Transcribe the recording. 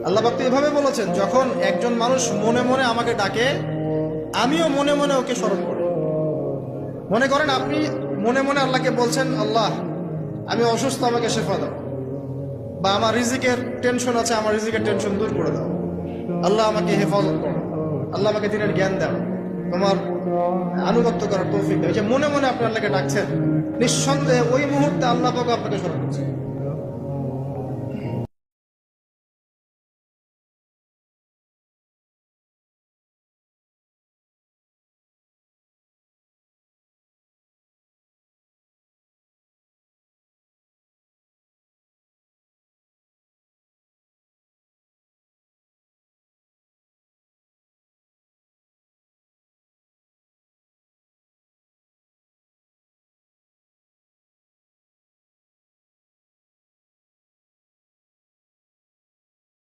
আল্লাহ পাক তো এভাবে বলেছেন, যখন একজন মানুষ মনে মনে আমাকে ডাকে, আমিও মনে মনে ওকে স্মরণ করি। মনে করেন আপনি মনে মনে আল্লাহকে বলছেন, আল্লাহ আমি অসুস্থ, আমাকে শেফা দাও, বা আমার রিজিকের টেনশন আছে, আমার রিজিকের টেনশন দূর করে দাও, আল্লাহ আমাকে হেফাজত করো, আল্লাহ আমাকে দিনের জ্ঞান দাও, তোমার আনুগত্য করার তৌফিক দাও। এই যে মনে মনে আপনি আল্লাহকে ডাকছেন, নিঃসন্দেহে ওই মুহূর্তে আল্লাহ পাক আপনাকে স্মরণ করছেন।